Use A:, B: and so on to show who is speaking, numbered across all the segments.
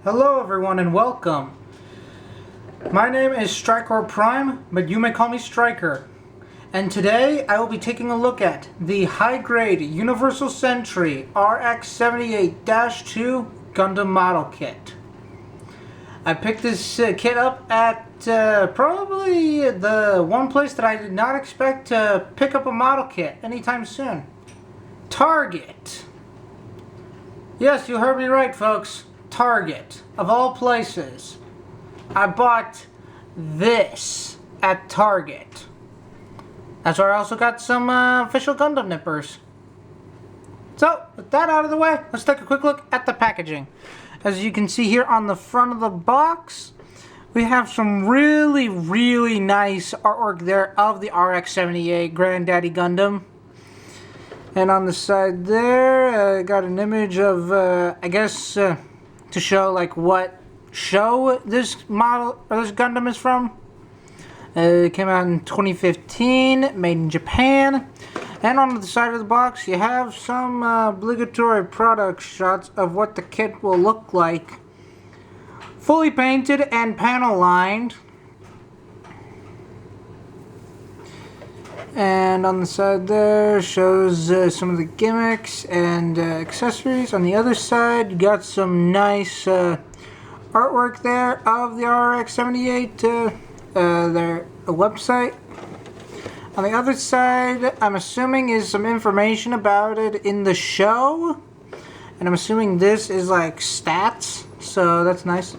A: Hello everyone and welcome. My name is Striker Prime, but you may call me Striker. And today I will be taking a look at the high-grade Universal Sentry RX-78-2 Gundam model kit. I picked this kit up at probably the one place that I did not expect to pick up a model kit anytime soon. Target. Yes, you heard me right, folks. Target, of all places. I bought this at Target. That's where I also got some official Gundam nippers. So, with that out of the way, let's take a quick look at the packaging. As you can see here on the front of the box, we have some really nice artwork there of the RX-78 Granddaddy Gundam. And on the side there, got an image of, I guess, to show like what show this model or this Gundam is from. It came out in 2015, made in Japan. And on the side of the box, you have some obligatory product shots of what the kit will look like, fully painted and panel lined. And on the side there shows some of the gimmicks and accessories. On the other side, you got some nice artwork there of the RX-78, their website. On the other side, I'm assuming is some information about it in the show. And I'm assuming this is like stats, so that's nice.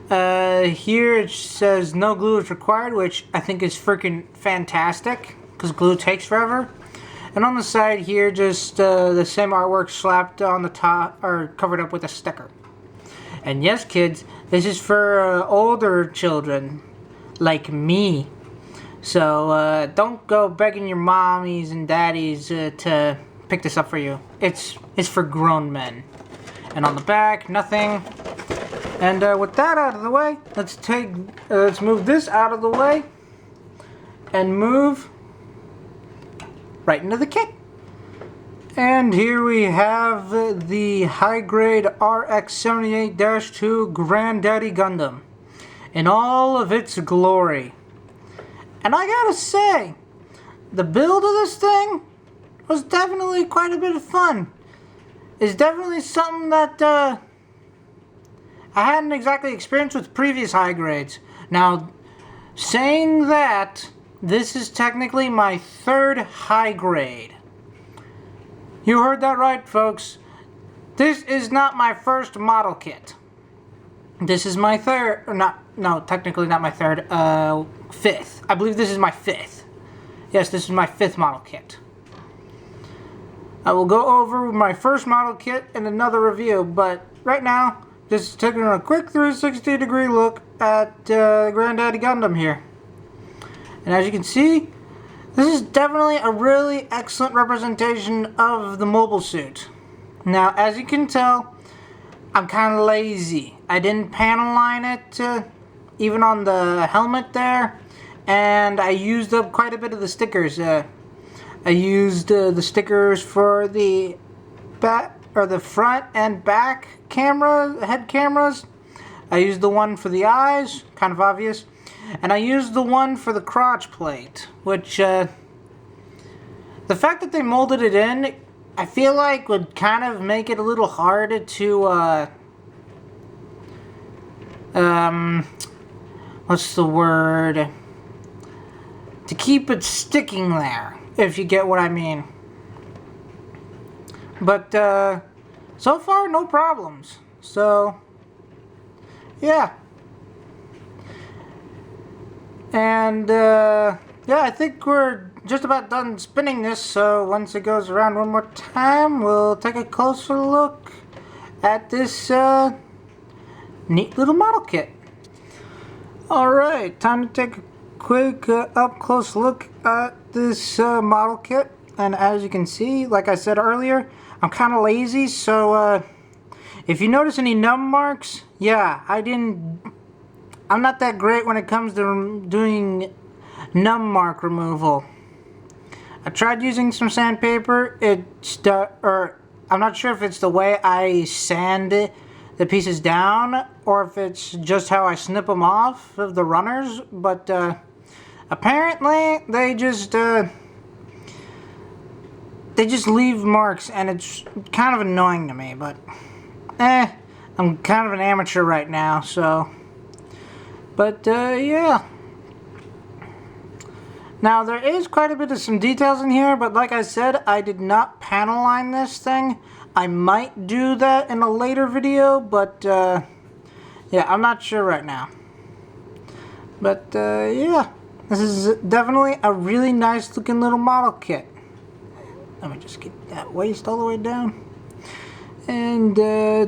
A: Here it says no glue is required, which I think is freaking fantastic, because glue takes forever. And on the side here, just the same artwork slapped on the top, or covered up with a sticker. And yes, kids, this is for older children, like me. So don't go begging your mommies and daddies to pick this up for you. It's for grown men. And on the back, nothing. And with that out of the way, let's move this out of the way and move right into the kit. And here we have the high-grade RX-78-2 Granddaddy Gundam in all of its glory. And I gotta say, the build of this thing was definitely quite a bit of fun. It's definitely something that I hadn't exactly experienced with previous high grades. Now, saying that, this is technically my third high grade. You heard that right, folks. This is not my first model kit. This is my third, or not, no, technically not my third, fifth. I believe this is my fifth. Yes, this is my fifth model kit. I will go over my first model kit in another review, but right now, just taking a quick 360-degree look at Granddaddy Gundam here. And as you can see, this is definitely a really excellent representation of the mobile suit. Now, as you can tell, I'm kind of lazy. I didn't panel line it, even on the helmet there, and I used up quite a bit of the stickers. I used the stickers for the back, or the front and back head cameras. I used the one for the eyes, kind of obvious. And I used the one for the crotch plate, which, the fact that they molded it in, I feel like would kind of make it a little hard to, what's the word? To keep it sticking there, if you get what I mean. But, so far, no problems. So, yeah. And, yeah, I think we're just about done spinning this, so once it goes around one more time, we'll take a closer look at this, neat little model kit. Alright, time to take a quick, up-close look at this, model kit. And as you can see, like I said earlier, I'm kind of lazy, so, if you notice any num marks, yeah, I'm not that great when it comes to doing num mark removal. I tried using some sandpaper. I'm not sure if it's the way I sand the pieces down, or if it's just how I snip them off of the runners, but apparently they just leave marks, and it's kind of annoying to me, but I'm kind of an amateur right now, so, but yeah. Now there is quite a bit of some details in here, but like I said, I did not panel line this thing. I might do that in a later video, but yeah, I'm not sure right now. But yeah, this is definitely a really nice looking little model kit. Let me just get that waist all the way down. And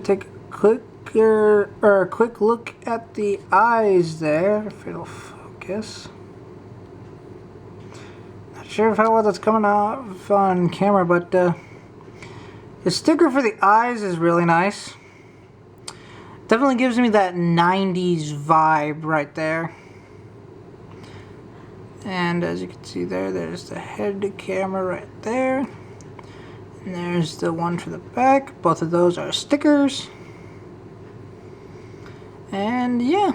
A: take a quick look at the eyes there, if it'll focus. Not sure how well that's coming off on camera, but the sticker for the eyes is really nice. Definitely gives me that 90s vibe right there. And as you can see there's the head camera right there. And there's the one for the back. Both of those are stickers. And yeah.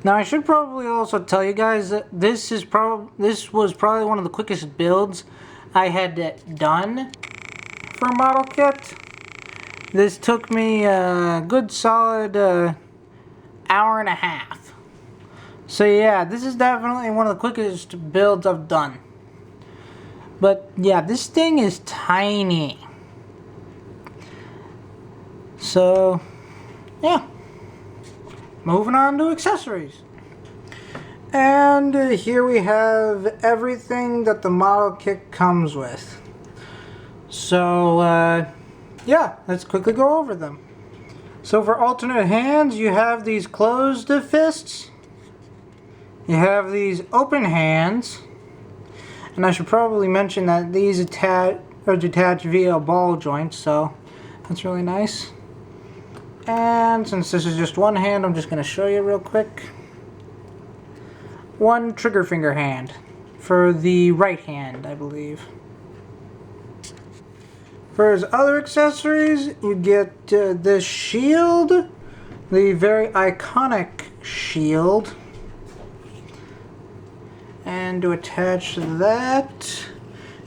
A: Now I should probably also tell you guys that this was probably one of the quickest builds I had done for a model kit. This took me a good solid hour and a half. So yeah, this is definitely one of the quickest builds I've done. But yeah, this thing is tiny. So yeah, moving on to accessories. And here we have everything that the model kit comes with. So yeah, let's quickly go over them. So for alternate hands, you have these closed fists. You have these open hands. And I should probably mention that these are detached via ball joints, so that's really nice. And since this is just one hand, I'm just going to show you real quick. One trigger finger hand for the right hand, I believe. For his other accessories, you get this shield, the very iconic shield. And to attach that,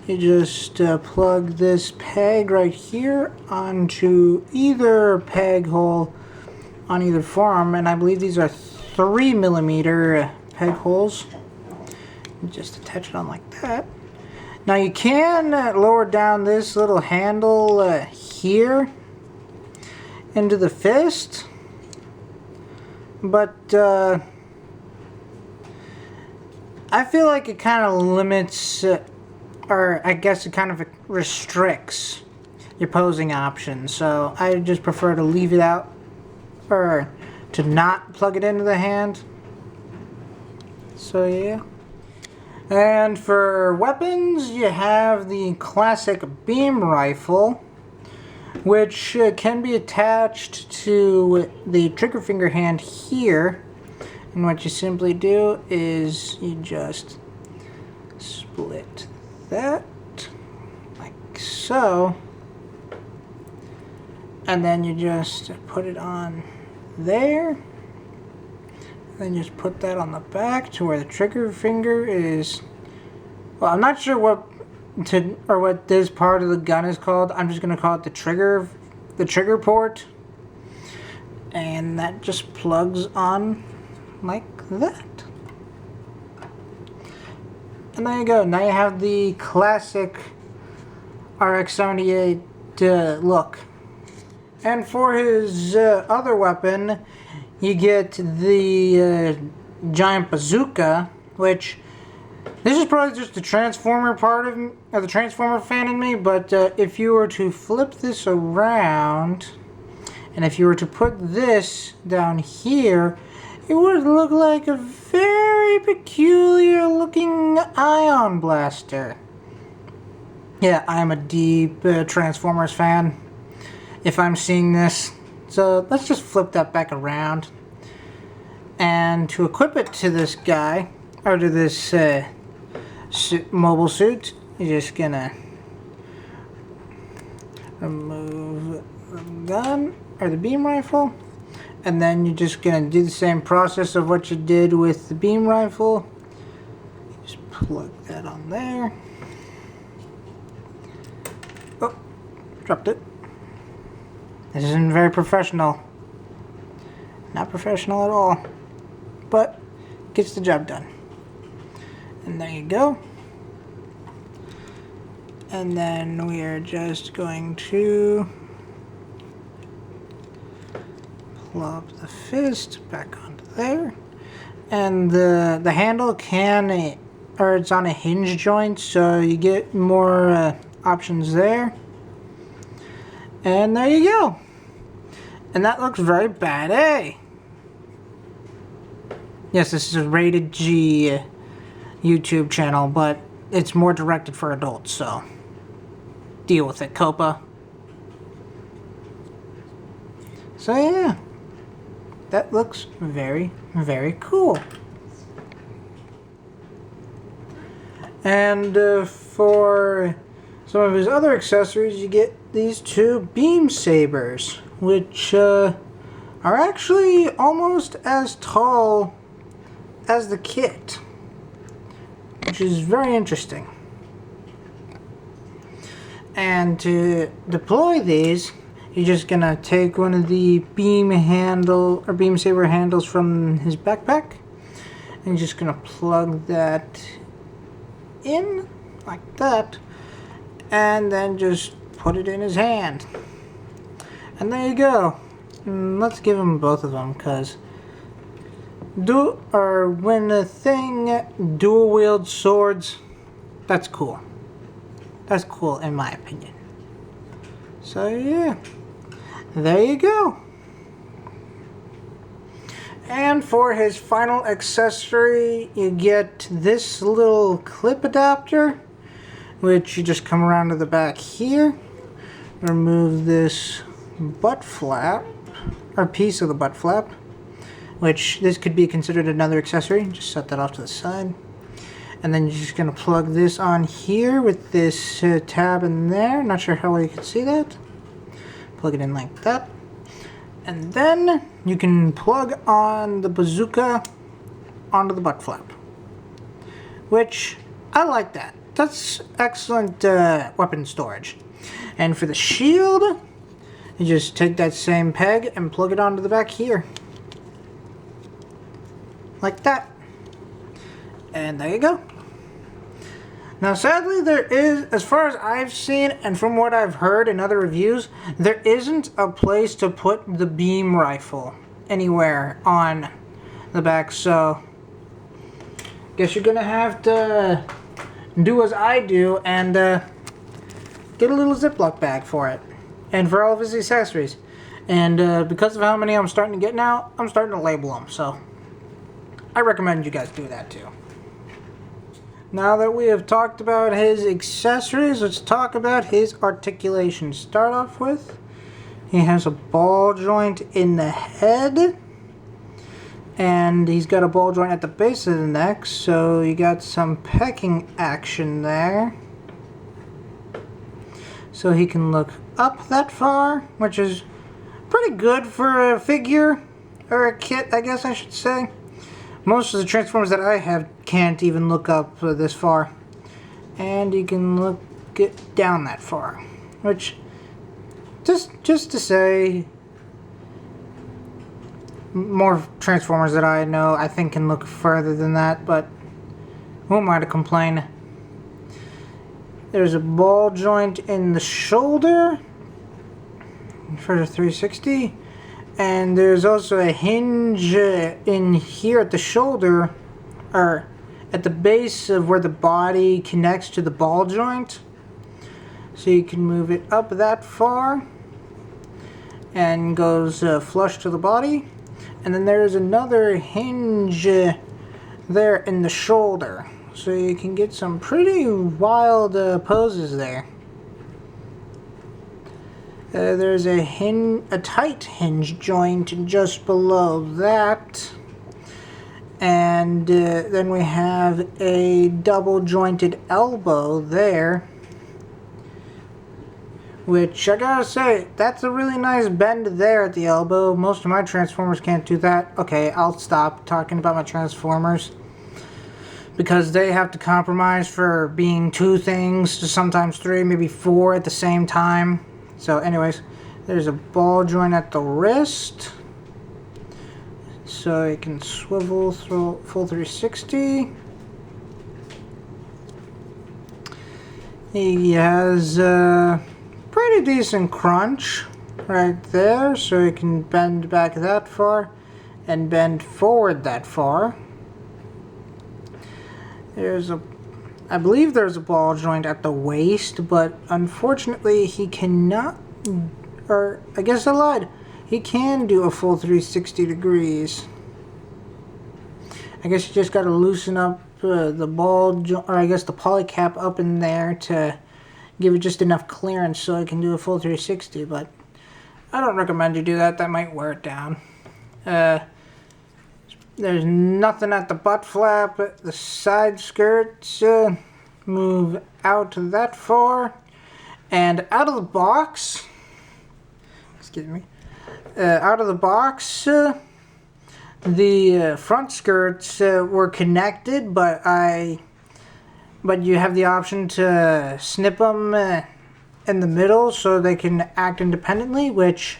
A: you just plug this peg right here onto either peg hole on either forearm, and I believe these are 3mm peg holes. You just attach it on like that. Now you can lower down this little handle here into the fist, but I feel like it kind of limits, or I guess it kind of restricts your posing options. So I just prefer to leave it out, or to not plug it into the hand. So yeah. And for weapons, you have the classic beam rifle, which can be attached to the trigger finger hand here. And what you simply do is you just split that like so, and then you just put it on there, then just put that on the back to where the trigger finger is. Well, I'm not sure what this part of the gun is called. I'm just gonna call it the trigger port, and that just plugs on like that. And there you go. Now you have the classic RX-78 look. And for his other weapon, you get the giant bazooka, which this is probably just the Transformer part of me, or the Transformer fan in me, but if you were to flip this around, and if you were to put this down here, it would look like a very peculiar looking ion blaster. Yeah, I'm a deep Transformers fan, if I'm seeing this. So let's just flip that back around. And to equip it to this guy, or to this mobile suit, you're just gonna remove the gun, or the beam rifle, and then you're just going to do the same process of what you did with the beam rifle. Just plug that on there. Oh, dropped it. This isn't very professional. Not professional at all. But gets the job done. And there you go. And then we are just going to plop the fist back onto there. And the handle it's on a hinge joint, so you get more options there. And there you go. And that looks very bad, eh? Yes, this is a rated G YouTube channel, but it's more directed for adults, so deal with it, Copa. So yeah, that looks very, very cool. And for some of his other accessories, you get these two beam sabers, which are actually almost as tall as the kit, which is very interesting. And to deploy these, you're just gonna take one of the beam saber handles from his backpack, and you're just gonna plug that in like that, and then just put it in his hand. And there you go. Let's give him both of them, because when a thing dual wields swords, that's cool. That's cool in my opinion. So yeah, there you go. And for his final accessory, you get this little clip adapter, which you just come around to the back here, remove this butt flap, or piece of the butt flap, which this could be considered another accessory. Just set that off to the side. And then you're just going to plug this on here with this tab in there. Not sure how well you can see that. Plug it in like that. And then you can plug on the bazooka onto the butt flap, which I like that. That's excellent weapon storage. And for the shield, you just take that same peg and plug it onto the back here. Like that. And there you go. Now sadly, there is, as far as I've seen and from what I've heard in other reviews, there isn't a place to put the beam rifle anywhere on the back, so guess you're gonna have to do as I do and get a little Ziploc bag for it, and for all of his accessories. And because of how many I'm starting to get now, I'm starting to label them, so I recommend you guys do that too. Now that we have talked about his accessories, let's talk about his articulation. Start off with, he has a ball joint in the head, and he's got a ball joint at the base of the neck, so you got some pecking action there. So he can look up that far, which is pretty good for a figure, or a kit, I guess I should say. Most of the Transformers that I have can't even look up this far. And you can get down that far. Which, just to say, more Transformers that I know I think can look further than that, but who am I to complain? There's a ball joint in the shoulder for the 360. And there's also a hinge in here at the shoulder, or at the base of where the body connects to the ball joint. So you can move it up that far and goes flush to the body. And then there's another hinge there in the shoulder. So you can get some pretty wild poses there. There's a tight hinge joint just below that, and then we have a double jointed elbow there, which I gotta say, that's a really nice bend there at the elbow. Most of my Transformers can't do that. Okay, I'll stop talking about my Transformers, because they have to compromise for being 2 things, sometimes 3, maybe 4 at the same time. So anyways, there's a ball joint at the wrist, so it can swivel through full 360. He has a pretty decent crunch right there, so he can bend back that far and bend forward that far. I believe there's a ball joint at the waist, but unfortunately he cannot, or I guess I lied, he can do a full 360 degrees. I guess you just gotta loosen up the ball, or I guess the poly cap up in there to give it just enough clearance so it can do a full 360, but I don't recommend you do that. That might wear it down. There's nothing at the butt flap. The side skirts move out that far, and out of the box, excuse me, out of the box, the front skirts were connected, but you have the option to snip them in the middle so they can act independently, which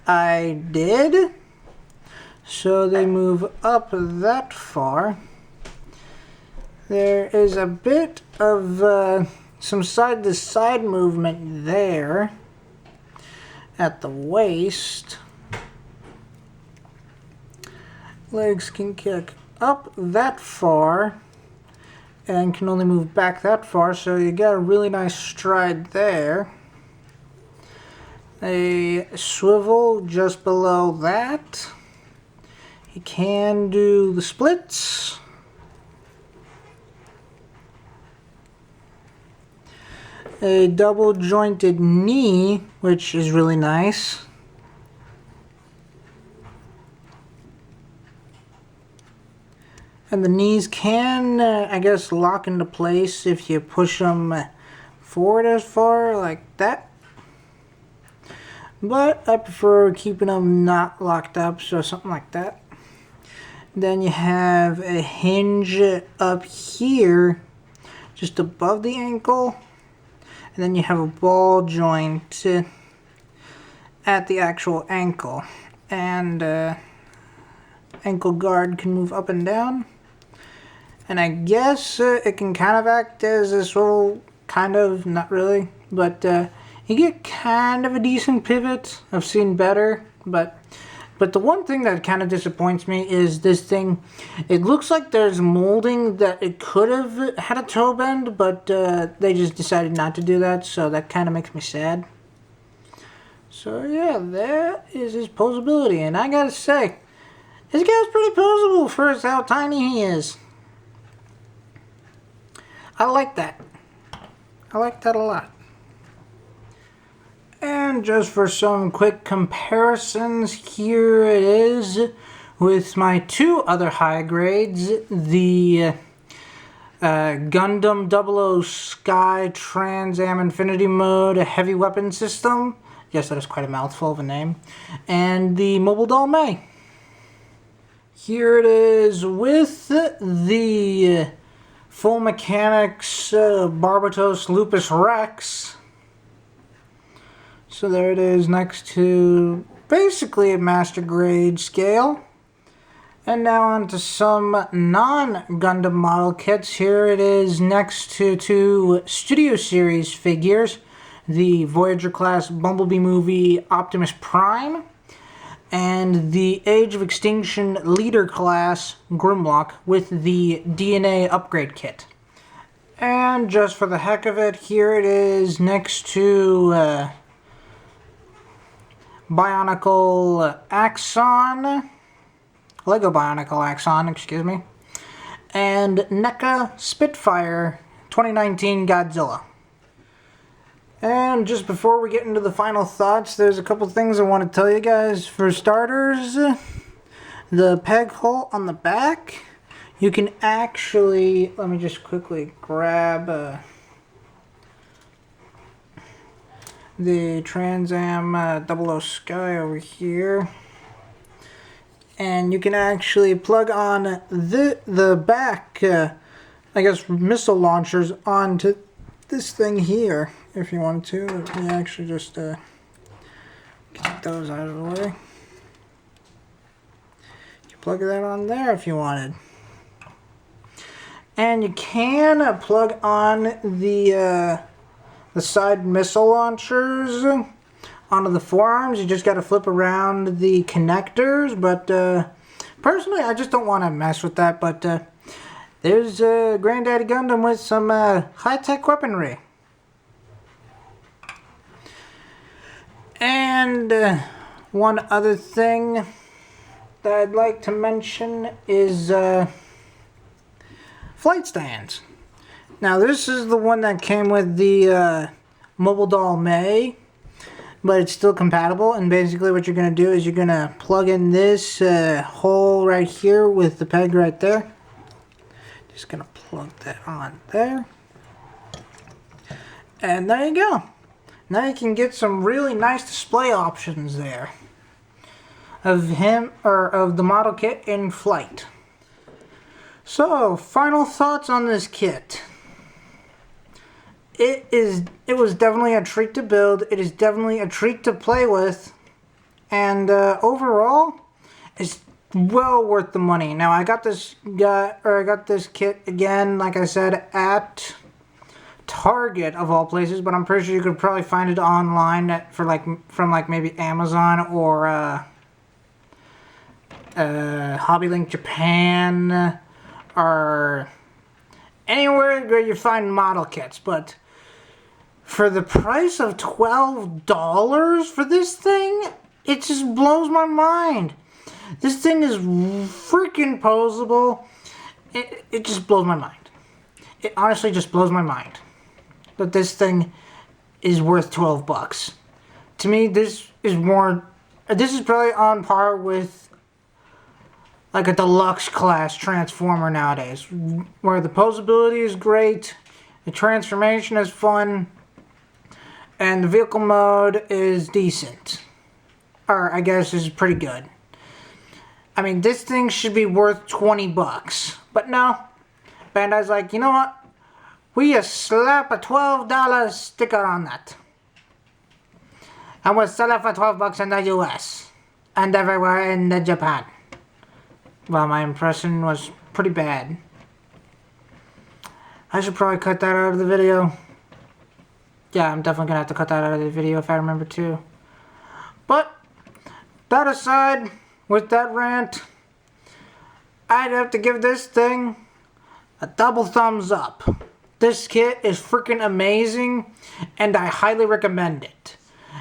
A: I did. So they move up that far. There is a bit of some side-to-side movement there at the waist. Legs can kick up that far and can only move back that far, so you got a really nice stride there. A swivel just below that. He can do the splits. A double jointed knee, which is really nice. And the knees can, I guess, lock into place if you push them forward as far, like that. But I prefer keeping them not locked up, so something like that. Then you have a hinge up here, just above the ankle. And then you have a ball joint at the actual ankle. And ankle guard can move up and down. And I guess it can kind of act as a swivel, kind of, not really. But you get kind of a decent pivot. I've seen better, but the one thing that kind of disappoints me is this thing. It looks like there's molding that it could have had a toe bend, but they just decided not to do that, so that kind of makes me sad. So yeah, that is his posability, and I gotta say, this guy's pretty posable for how tiny he is. I like that. I like that a lot. And just for some quick comparisons, here it is with my 2 other high grades. The Gundam 00 Sky Trans Am Infinity Mode Heavy Weapon System. Yes, that is quite a mouthful of a name. And the Mobile Doll May. Here it is with the Full Mechanics Barbatos Lupus Rex. So there it is next to basically a master grade scale. And now on to some non-Gundam model kits. Here it is next to 2 Studio Series figures. The Voyager class Bumblebee movie Optimus Prime. And the Age of Extinction Leader class Grimlock with the DNA upgrade kit. And just for the heck of it, here it is next to Bionicle Axon, Lego Bionicle Axon, excuse me, and NECA Spitfire 2019 Godzilla. And just before we get into the final thoughts, there's a couple things I want to tell you guys. For starters, the peg hole on the back, you can actually, let me just quickly grab the Trans Am 00 Sky over here. And you can actually plug on the back, I guess, missile launchers onto this thing here, if you wanted to. Let me actually just get those out of the way. You can plug that on there if you wanted. And you can plug on the side missile launchers onto the forearms. You just got to flip around the connectors, but personally I just don't want to mess with that. But there's Granddaddy Gundam with some high-tech weaponry. And one other thing that I'd like to mention is flight stands. Now this is the one that came with the Mobile Doll May, but it's still compatible. And basically what you're going to do is you're going to plug in this hole right here with the peg right there. Just going to plug that on there. And there you go. Now you can get some really nice display options there of him, or of the model kit in flight. So, final thoughts on this kit. It was definitely a treat to build. It is definitely a treat to play with. And overall, it's well worth the money. Now I got this kit again, like I said, at Target of all places, but I'm pretty sure you could probably find it online from maybe Amazon or HobbyLink Japan or anywhere where you find model kits. But for the price of $12 for this thing, it just blows my mind. This thing is freaking posable. It just blows my mind. It honestly just blows my mind that this thing is worth 12 bucks. To me, this is probably on par with like a deluxe class Transformer nowadays, where the posability is great, the transformation is fun, and the vehicle mode is decent. Or I guess is pretty good. I mean, this thing should be worth 20 bucks. But no, Bandai's like, you know what? We just slap a $12 sticker on that. And we'll sell it for 12 bucks in the US. And everywhere in the Japan. Well, my impression was pretty bad. I should probably cut that out of the video. Yeah, I'm definitely gonna have to cut that out of the video if I remember to. But that aside, with that rant, I'd have to give this thing a double thumbs up. This kit is freaking amazing, and I highly recommend it.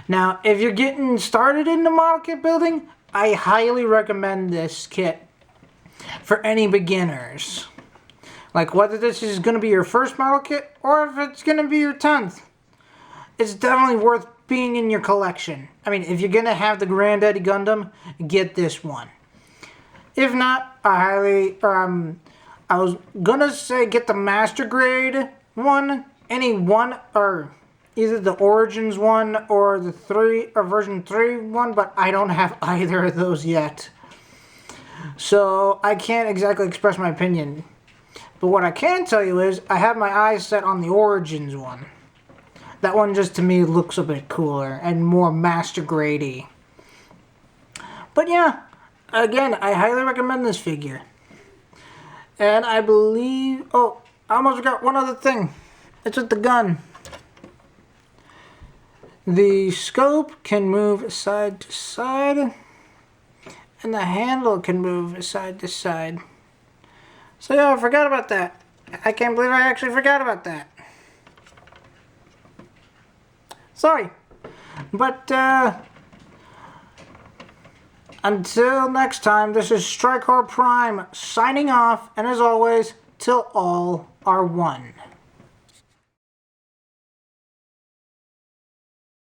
A: Now, if you're getting started in the model kit building, I highly recommend this kit for any beginners. Like, whether this is going to be your first model kit, or if it's going to be your 10th. It's definitely worth being in your collection. I mean, if you're going to have the Granddaddy Gundam, get this one. If not, I was going to say get the Master Grade one. Any one, or either the Origins one or the version 3 one, but I don't have either of those yet. So, I can't exactly express my opinion. But what I can tell you is, I have my eyes set on the Origins one. That one just to me looks a bit cooler and more Master Grade-y. But yeah, again, I highly recommend this figure. And I believe... Oh, I almost forgot one other thing. It's with the gun. The scope can move side to side. And the handle can move side to side. So yeah, I forgot about that. I can't believe I actually forgot about that. Sorry. But, until next time, this is Strikehard Prime signing off, and as always, till all are one.